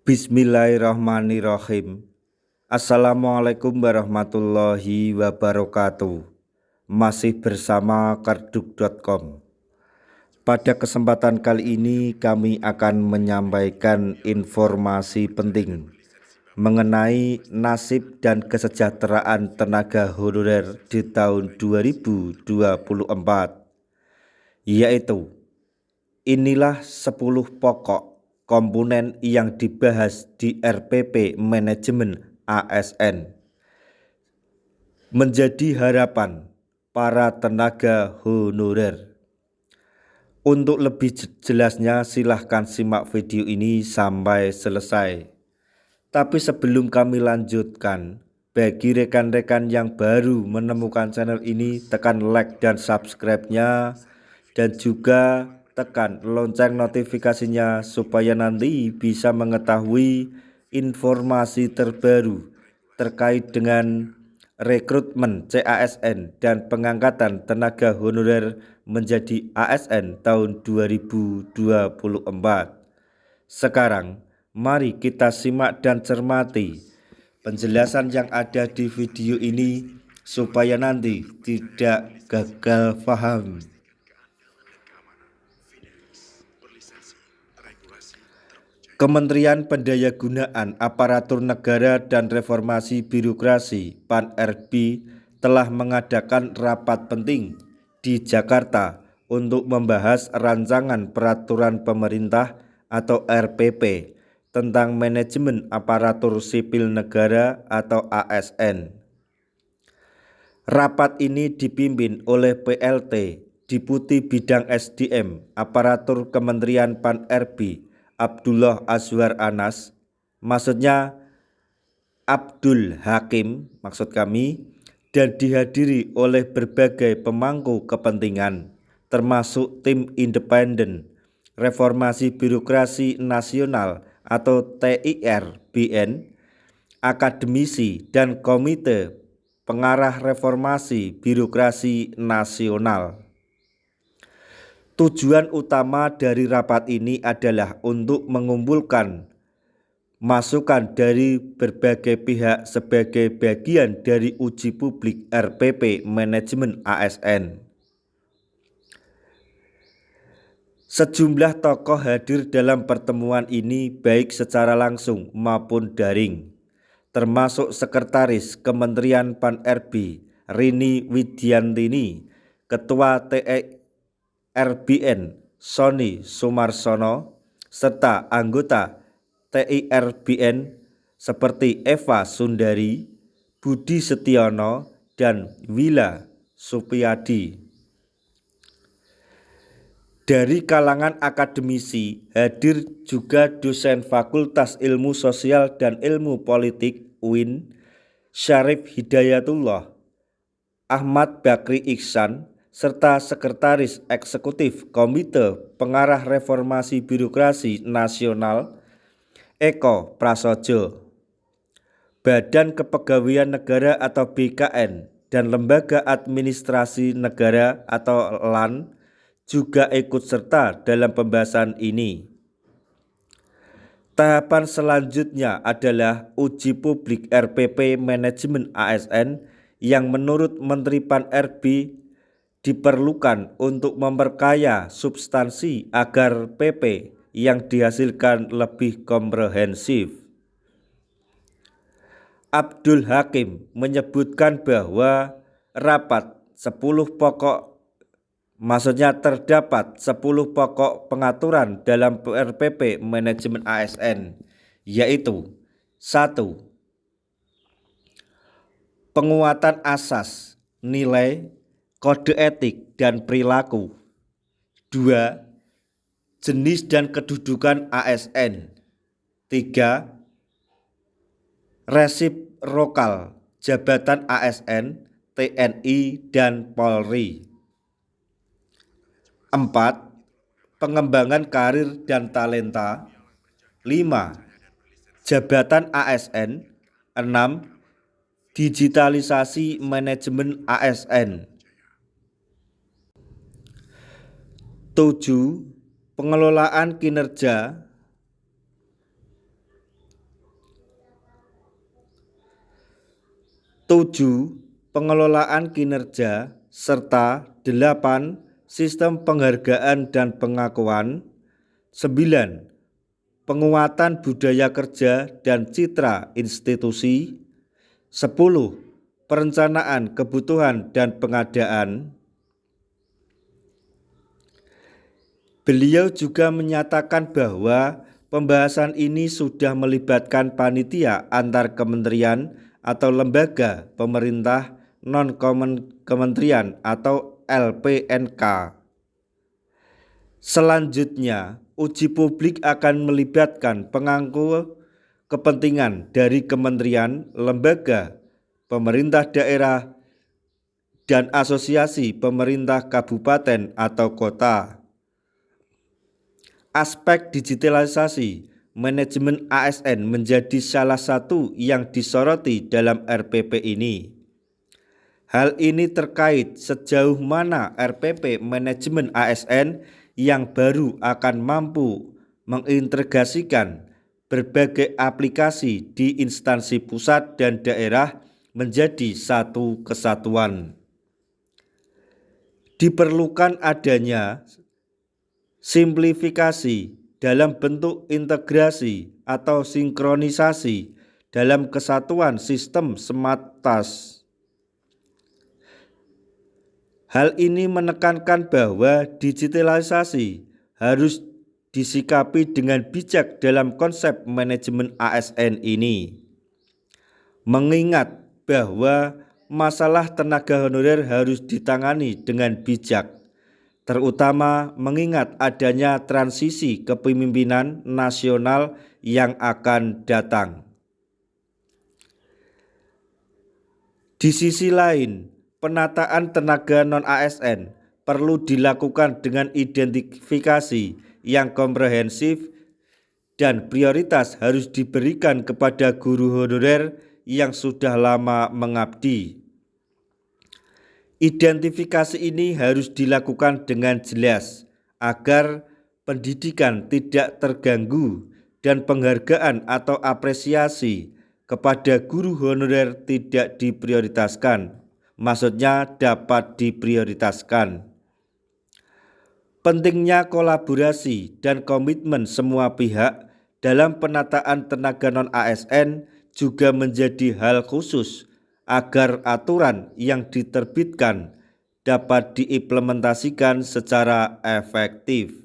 Bismillahirrahmanirrahim. Assalamualaikum warahmatullahi wabarakatuh. Masih bersama karduk.com. Pada kesempatan kali ini kami akan menyampaikan informasi penting mengenai nasib dan kesejahteraan tenaga honorer di tahun 2024, yaitu inilah 10 pokok komponen yang dibahas di RPP Manajemen ASN. Menjadi harapan para tenaga honorer. Untuk lebih jelasnya silahkan simak video ini sampai selesai. Tapi sebelum kami lanjutkan, bagi rekan-rekan yang baru menemukan channel ini, tekan like dan subscribe-nya, dan juga tekan lonceng notifikasinya supaya nanti bisa mengetahui informasi terbaru terkait dengan rekrutmen CASN dan pengangkatan tenaga honorer menjadi ASN tahun 2024. Sekarang mari kita simak dan cermati penjelasan yang ada di video ini supaya nanti tidak gagal paham. Kementerian Pendayagunaan Aparatur Negara dan Reformasi Birokrasi (PAN-RB) telah mengadakan rapat penting di Jakarta untuk membahas rancangan peraturan pemerintah atau RPP tentang manajemen aparatur sipil negara atau ASN. Rapat ini dipimpin oleh PLT Deputi Bidang SDM Aparatur Kementerian PAN-RB Abdullah Azwar Anas, maksudnya Abdul Hakim maksud kami, dan dihadiri oleh berbagai pemangku kepentingan termasuk tim independen Reformasi Birokrasi Nasional atau TIR-BN, akademisi dan komite pengarah reformasi birokrasi nasional. Tujuan utama dari rapat ini adalah untuk mengumpulkan masukan dari berbagai pihak sebagai bagian dari uji publik RPP Manajemen ASN. Sejumlah tokoh hadir dalam pertemuan ini baik secara langsung maupun daring, termasuk Sekretaris Kementerian PAN-RB Rini Widiantini, Ketua TIR-BN Sony Sumarsono, serta anggota TIR-BN seperti Eva Sundari, Budi Setiono, dan Wila Supiyadi. Dari kalangan akademisi hadir juga dosen Fakultas Ilmu Sosial dan Ilmu Politik UIN Syarif Hidayatullah, Ahmad Bakri Iksan, serta Sekretaris Eksekutif Komite Pengarah Reformasi Birokrasi Nasional Eko Prasojo, Badan Kepegawaian Negara atau BKN, dan Lembaga Administrasi Negara atau LAN juga ikut serta dalam pembahasan ini. Tahapan selanjutnya adalah uji publik RPP Manajemen ASN yang menurut Menteri PAN-RB diperlukan untuk memperkaya substansi agar PP yang dihasilkan lebih komprehensif. Abdul Hakim menyebutkan bahwa rapat 10 pokok maksudnya terdapat 10 pokok pengaturan dalam RPP Manajemen ASN, yaitu 1. Penguatan asas, nilai, kode etik, dan perilaku. 2. Jenis dan kedudukan ASN. 3. Resiprokal jabatan ASN, TNI, dan Polri. 4. Pengembangan karir dan talenta. 5. Jabatan ASN. 6. Digitalisasi manajemen ASN. 7. Pengelolaan kinerja. 7. Pengelolaan kinerja, serta 8. Sistem penghargaan dan pengakuan. 9. Penguatan budaya kerja dan citra institusi. 10. Perencanaan kebutuhan dan pengadaan. Beliau juga menyatakan bahwa pembahasan ini sudah melibatkan panitia antar kementerian atau lembaga pemerintah non-kementerian atau LPNK. Selanjutnya, uji publik akan melibatkan pemangku kepentingan dari kementerian, lembaga, pemerintah daerah, dan asosiasi pemerintah kabupaten atau kota. Aspek digitalisasi manajemen ASN menjadi salah satu yang disoroti dalam RPP ini. Hal ini terkait sejauh mana RPP manajemen ASN yang baru akan mampu mengintegrasikan berbagai aplikasi di instansi pusat dan daerah menjadi satu kesatuan. Diperlukan adanya simplifikasi dalam bentuk integrasi atau sinkronisasi dalam kesatuan sistem smart task. Hal ini menekankan bahwa digitalisasi harus disikapi dengan bijak dalam konsep manajemen ASN ini. Mengingat bahwa masalah tenaga honorer harus ditangani dengan bijak, terutama mengingat adanya transisi kepemimpinan nasional yang akan datang. Di sisi lain, penataan tenaga non-ASN perlu dilakukan dengan identifikasi yang komprehensif dan prioritas harus diberikan kepada guru honorer yang sudah lama mengabdi. Identifikasi ini harus dilakukan dengan jelas agar pendidikan tidak terganggu dan penghargaan atau apresiasi kepada guru honorer tidak diprioritaskan. Maksudnya dapat diprioritaskan. Pentingnya kolaborasi dan komitmen semua pihak dalam penataan tenaga non-ASN juga menjadi hal khusus agar aturan yang diterbitkan dapat diimplementasikan secara efektif.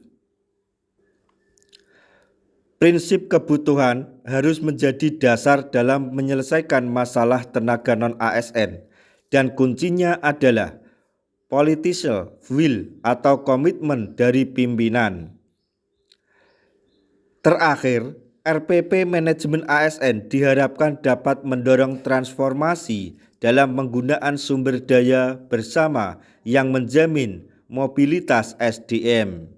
Prinsip kebutuhan harus menjadi dasar dalam menyelesaikan masalah tenaga non-ASN, dan kuncinya adalah political will atau komitmen dari pimpinan. Terakhir, RPP manajemen ASN diharapkan dapat mendorong transformasi dalam penggunaan sumber daya bersama yang menjamin mobilitas SDM.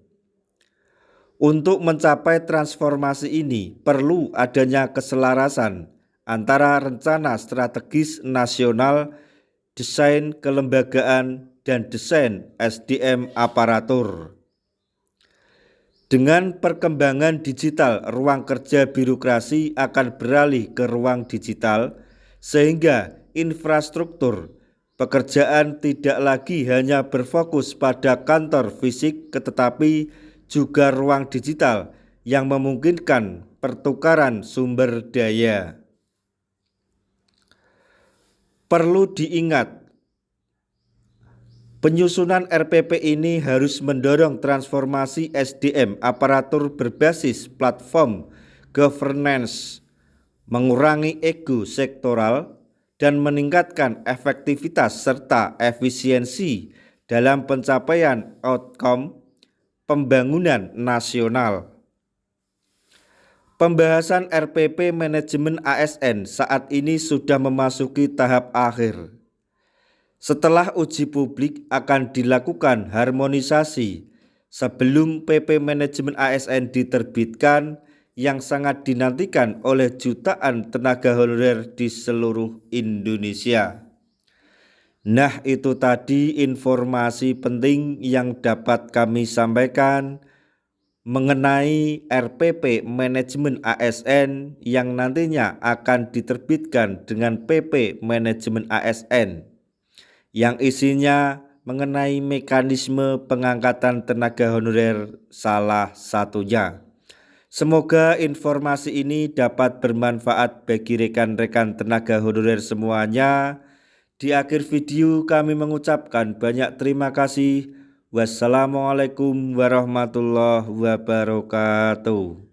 Untuk mencapai transformasi ini perlu adanya keselarasan antara rencana strategis nasional, desain kelembagaan, dan desain SDM aparatur. Dengan perkembangan digital, ruang kerja birokrasi akan beralih ke ruang digital, sehingga infrastruktur pekerjaan tidak lagi hanya berfokus pada kantor fisik, tetapi juga ruang digital yang memungkinkan pertukaran sumber daya. Perlu diingat, penyusunan RPP ini harus mendorong transformasi SDM aparatur berbasis platform governance, mengurangi ego sektoral, dan meningkatkan efektivitas serta efisiensi dalam pencapaian outcome pembangunan nasional. Pembahasan RPP manajemen ASN saat ini sudah memasuki tahap akhir. Setelah uji publik akan dilakukan harmonisasi sebelum PP manajemen ASN diterbitkan yang sangat dinantikan oleh jutaan tenaga honorer di seluruh Indonesia. Nah, itu tadi informasi penting yang dapat kami sampaikan. mengenai RPP Manajemen ASN yang nantinya akan diterbitkan dengan PP Manajemen ASN yang isinya mengenai mekanisme pengangkatan tenaga honorer salah satunya. Semoga informasi ini dapat bermanfaat bagi rekan-rekan tenaga honorer semuanya. Di akhir video kami mengucapkan banyak terima kasih. Wassalamualaikum warahmatullahi wabarakatuh.